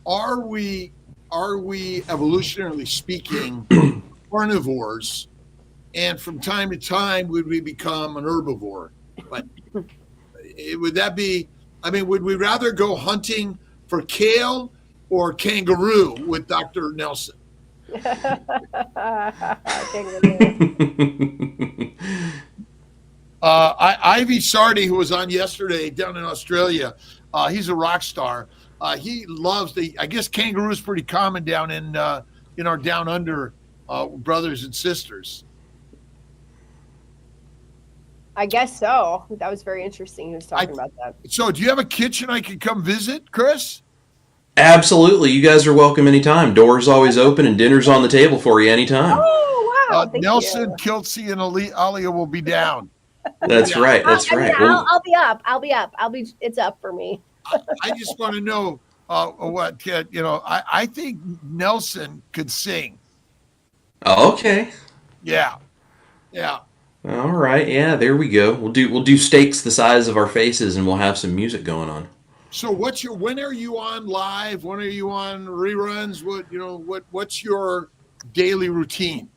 are we evolutionarily speaking carnivores? And from time to time, would we become an herbivore? But would that be, would we rather go hunting for kale or kangaroo with Dr. Nelson? Ivy Sardi, who was on yesterday down in Australia, he's a rock star. He loves I guess kangaroo is pretty common down in our down under brothers and sisters. I guess so. That was very interesting. He was talking about that. So do you have a kitchen I could come visit, Chris? Absolutely. You guys are welcome anytime. Door's always open and dinner's on the table for you anytime. Oh, wow. Nelson, Kiltz, and Alia will be down. That's right. That's right. I'll be up. It's up for me. I just want to know I think Nelson could sing. Oh, okay. Yeah. All right. Yeah, there we go. We'll do steaks the size of our faces and we'll have some music going on. So when are you on live? When are you on reruns? What's your daily routine?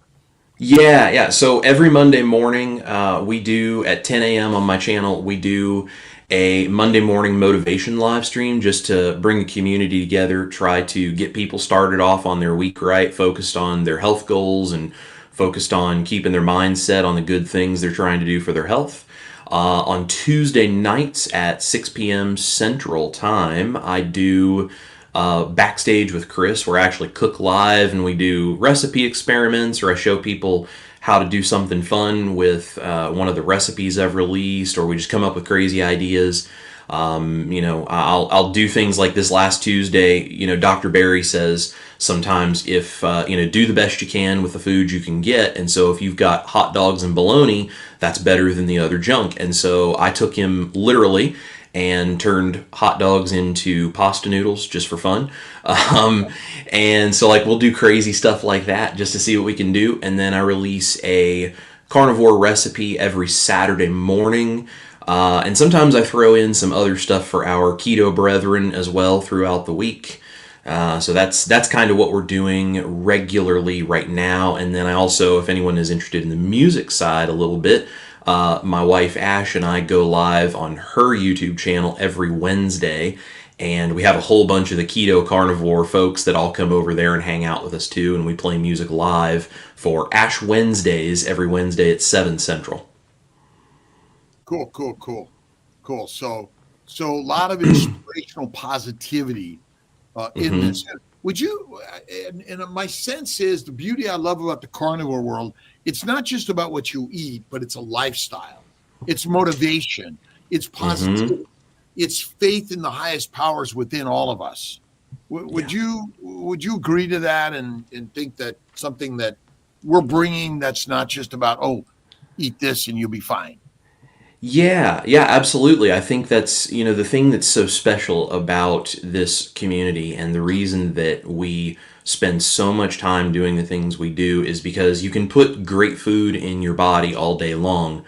Yeah. So every Monday morning, we do at 10 a.m. on my channel, we do a Monday morning motivation live stream just to bring the community together, try to get people started off on their week right, focused on their health goals and focused on keeping their mind set on the good things they're trying to do for their health. On Tuesday nights at 6 p.m. Central Time, I do Backstage with Chris, where I actually cook live and we do recipe experiments, or I show people how to do something fun with one of the recipes I've released, or we just come up with crazy ideas. I'll do things like this last Tuesday. Dr. Barry says sometimes if do the best you can with the food you can get, and so if you've got hot dogs and bologna, that's better than the other junk. And so I took him literally and turned hot dogs into pasta noodles just for fun. And so we'll do crazy stuff like that just to see what we can do. And then I release a carnivore recipe every Saturday morning. And sometimes I throw in some other stuff for our keto brethren as well throughout the week. So that's kind of what we're doing regularly right now. And then I also, if anyone is interested in the music side a little bit, my wife Ash and I go live on her YouTube channel every Wednesday, and we have a whole bunch of the Keto Carnivore folks that all come over there and hang out with us too, and we play music live for Ash Wednesdays every Wednesday at 7 Central. Cool. So a lot of inspirational positivity in this. Would you, and my sense is the beauty I love about the carnivore world, it's not just about what you eat, but it's a lifestyle. It's motivation. It's positivity. It's faith in the highest powers within all of us. Would you agree to that and think that something that we're bringing that's not just about, oh, eat this and you'll be fine? Yeah, absolutely. I think that's, the thing that's so special about this community, and the reason that we spend so much time doing the things we do is because you can put great food in your body all day long,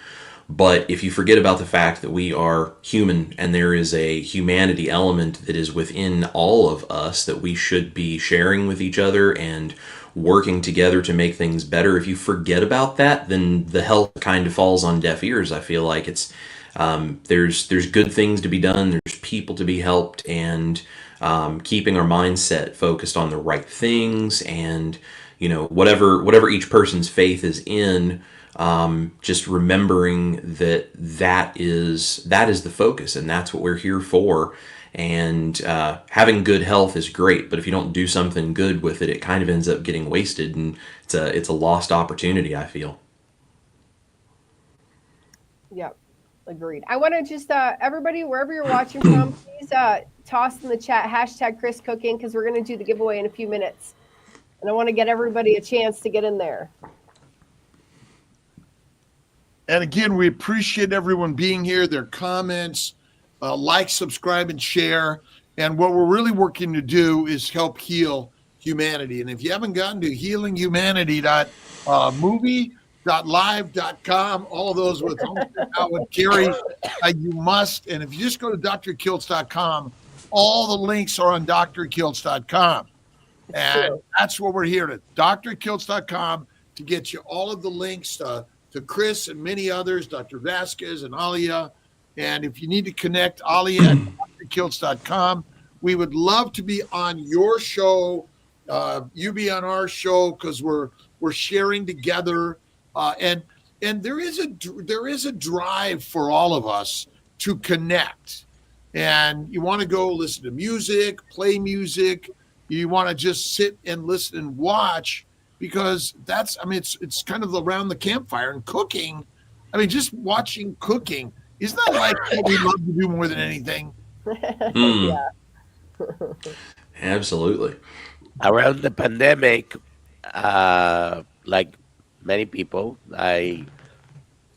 but if you forget about the fact that we are human and there is a humanity element that is within all of us that we should be sharing with each other and working together to make things better, if you forget about that, then the health kind of falls on deaf ears. I feel like it's there's good things to be done, there's people to be helped, and keeping our mindset focused on the right things, and whatever each person's faith is in, just remembering that is the focus, and that's what we're here for. And having good health is great, but if you don't do something good with it, it kind of ends up getting wasted, and it's a lost opportunity, I feel. Yep, agreed. I want to just everybody, wherever you're watching from, please toss in the chat #ChrisCooking, because we're going to do the giveaway in a few minutes, and I want to get everybody a chance to get in there. And again, we appreciate everyone being here, their comments. Like, subscribe, and share. And what we're really working to do is help heal humanity. And if you haven't gotten to healinghumanity.movie.live.com, all those with Carrie, you must. And if you just go to drkiltz.com, all the links are on drkiltz.com. And that's what we're here to, drkiltz.com, to get you all of the links to Chris and many others, Dr. Vasquez and Alia. And if you need to connect, Ali at drkiltz.com. We would love to be on your show. You be on our show, because we're sharing together. And there is a drive for all of us to connect. And you want to go listen to music, play music. You want to just sit and listen and watch, because it's kind of around the campfire and cooking. Just watching cooking. Isn't that like what we love to do more than anything? Yeah. Absolutely. Around the pandemic, like many people, I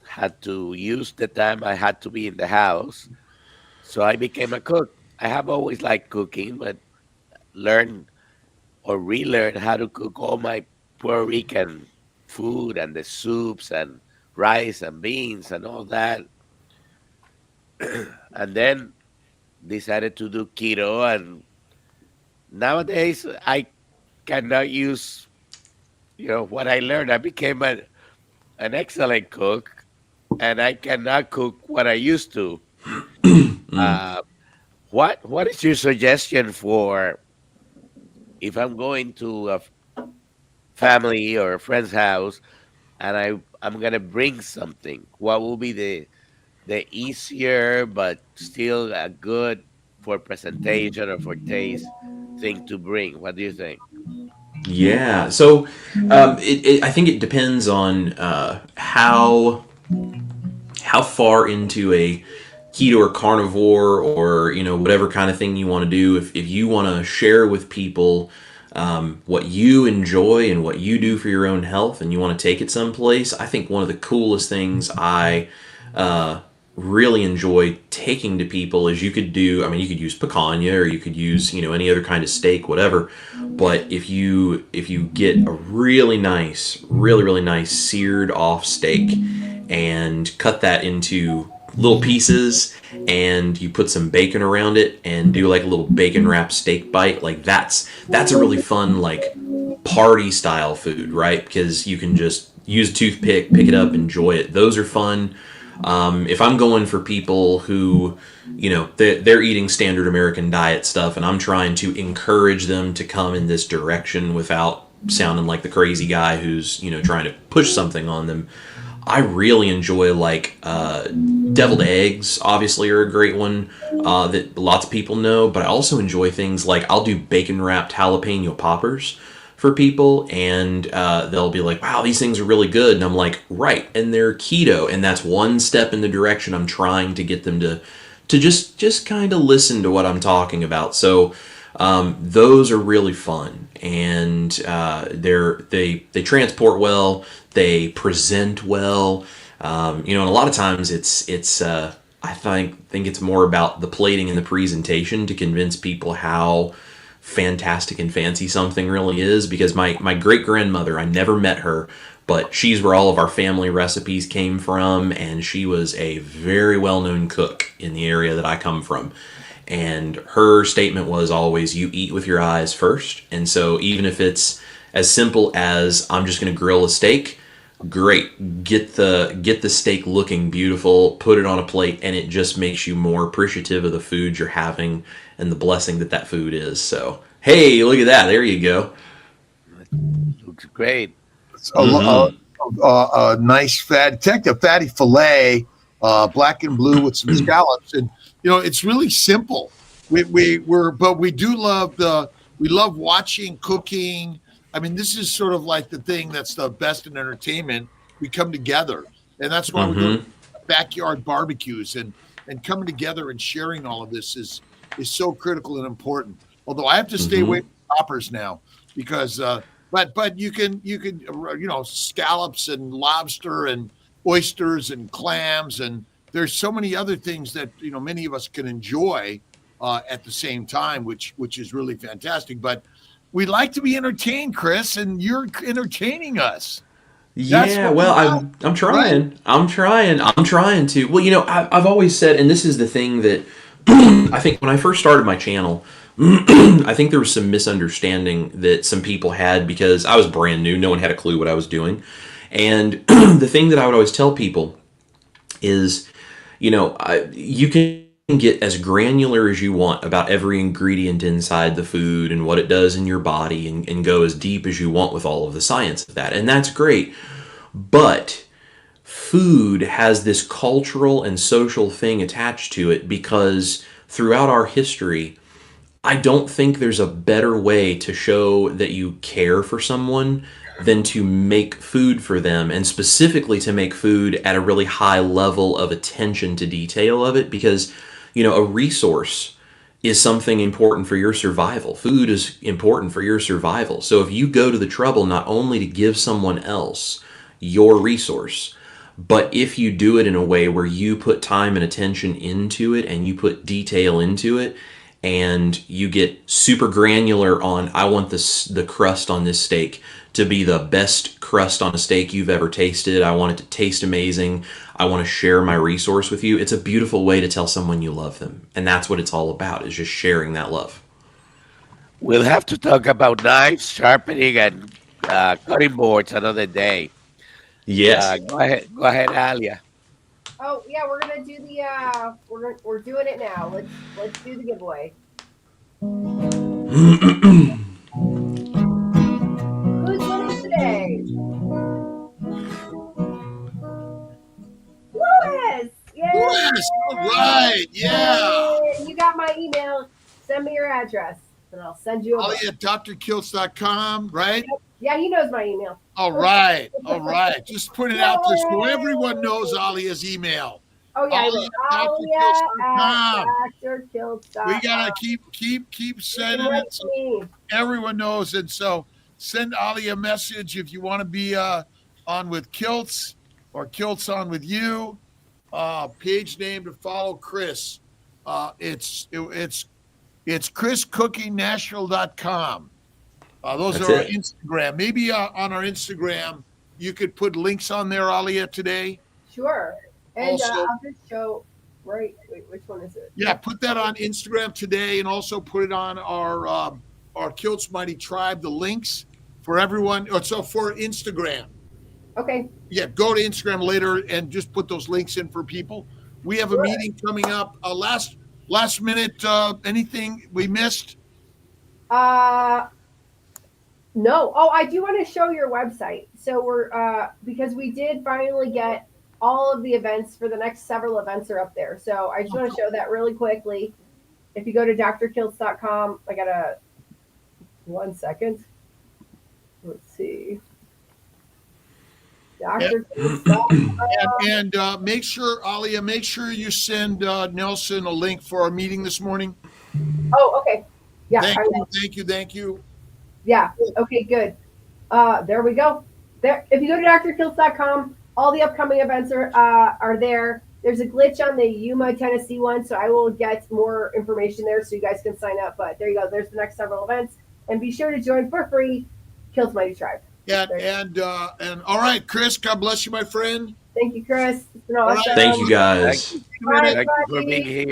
had to use the time I had to be in the house. So I became a cook. I have always liked cooking, but learned or relearned how to cook all my Puerto Rican food and the soups and rice and beans and all that. And then decided to do keto, and nowadays I cannot use what I learned. I became an excellent cook, and I cannot cook what I used to. What is your suggestion for if I'm going to a family or a friend's house and I'm gonna bring something? What will be the easier but still a good for presentation or for taste thing to bring? What do you think? Yeah. So I think it depends on how far into a keto or carnivore or whatever kind of thing you want to do, if you want to share with people what you enjoy and what you do for your own health and you want to take it someplace, I think one of the coolest things I really enjoy taking to people is you could use picanha or you could use any other kind of steak, whatever. But if you get a really nice seared off steak and cut that into little pieces and you put some bacon around it and do like a little bacon wrapped steak bite, like that's a really fun like party style food, right? Because you can just use a toothpick, pick it up, enjoy it. Those are fun. If I'm going for people who they're eating standard American diet stuff and I'm trying to encourage them to come in this direction without sounding like the crazy guy who's trying to push something on them, I really enjoy like deviled eggs obviously are a great one that lots of people know, but I also enjoy things like I'll do bacon wrapped jalapeno poppers for people and they'll be like, wow, these things are really good, and I'm like, right, and they're keto, and that's one step in the direction I'm trying to get them to just kind of listen to what I'm talking about. So those are really fun, and they transport well, they present well, and a lot of times it's I think it's more about the plating and the presentation to convince people how fantastic and fancy something really is. Because my great grandmother, I never met her, but she's where all of our family recipes came from, and she was a very well-known cook in the area that I come from. And her statement was always, you eat with your eyes first. And so even if it's as simple as I'm just going to grill a steak, great, get the steak looking beautiful, put it on a plate, and it just makes you more appreciative of the food you're having and the blessing that food is. So hey, look at that, there you go. Looks great. It's a nice fatty fillet, black and blue with some scallops, and it's really simple. We love watching cooking. I mean, this is sort of like the thing that's the best in entertainment. We come together, and that's why we go to backyard barbecues, and coming together and sharing all of this is so critical and important. Although I have to stay away from toppers now because, but you can scallops and lobster and oysters and clams, and there's so many other things that many of us can enjoy at the same time, which is really fantastic. But we like to be entertained, Chris, and you're entertaining us. Yeah, well, I'm trying. Right? I'm trying to. Well, I've always said, and this is the thing that I think when I first started my channel, I think there was some misunderstanding that some people had because I was brand new. No one had a clue what I was doing. And the thing that I would always tell people is, you can get as granular as you want about every ingredient inside the food and what it does in your body and go as deep as you want with all of the science of that. And that's great. But food has this cultural and social thing attached to it because throughout our history, I don't think there's a better way to show that you care for someone than to make food for them, and specifically to make food at a really high level of attention to detail of it, because a resource is something important for your survival. Food is important for your survival. So if you go to the trouble not only to give someone else your resource, but if you do it in a way where you put time and attention into it and you put detail into it, and you get super granular on, I want the crust on this steak to be the best crust on a steak you've ever tasted. I want it to taste amazing. I want to share my resource with you. It's a beautiful way to tell someone you love them. And that's what it's all about, is just sharing that love. We'll have to talk about knives, sharpening, and cutting boards another day. Yes. Go ahead, Alia. Oh yeah, we're gonna do the we're doing it now. Let's do the giveaway. Who's winning today? Louis! Yay! Louis! All right, yeah. Yay! You got my email. Send me your address, and I'll send you. Alia at drkiltz.com, right? Yeah, he knows my email. All right. Just put it out there so everyone knows Alia's email. Oh yeah, Alia@drkiltz.com. Kiltz.com. We gotta keep sending it so everyone knows. And so send Ali a message if you want to be on with Kiltz or Kiltz on with you. Page name to follow Chris. It's chriscookingnashville.com. Those That's are our it. Instagram. Maybe on our Instagram you could put links on there, Alia, today. Sure. And Also, I'll just show. Wait, which one is it? Yeah, put that on Instagram today, and also put it on our Kiltz Mighty Tribe. The links for everyone. So for Instagram. Okay. Yeah, go to Instagram later and just put those links in for people. We have a meeting coming up. Last minute. Anything we missed? No. Oh, I do want to show your website. So we're because we did finally get all of the events for the next several events are up there. So I just want to show that really quickly. If you go to drkiltz.com, I got 1 second. Let's see. And make sure, Alia, make sure you send Nelson a link for our meeting this morning. Oh, okay. Yeah. Thank you. Yeah. Okay, good. There we go. There. If you go to drkiltz.com, all the upcoming events are there. There's a glitch on the Yuma, Tennessee one, so I will get more information there so you guys can sign up. But there you go. There's the next several events. And be sure to join for free Kiltz Mighty Tribe. And all right, Chris, God bless you, my friend. Thank you, Chris. It's been awesome. Thank you, guys. Thank you for being here.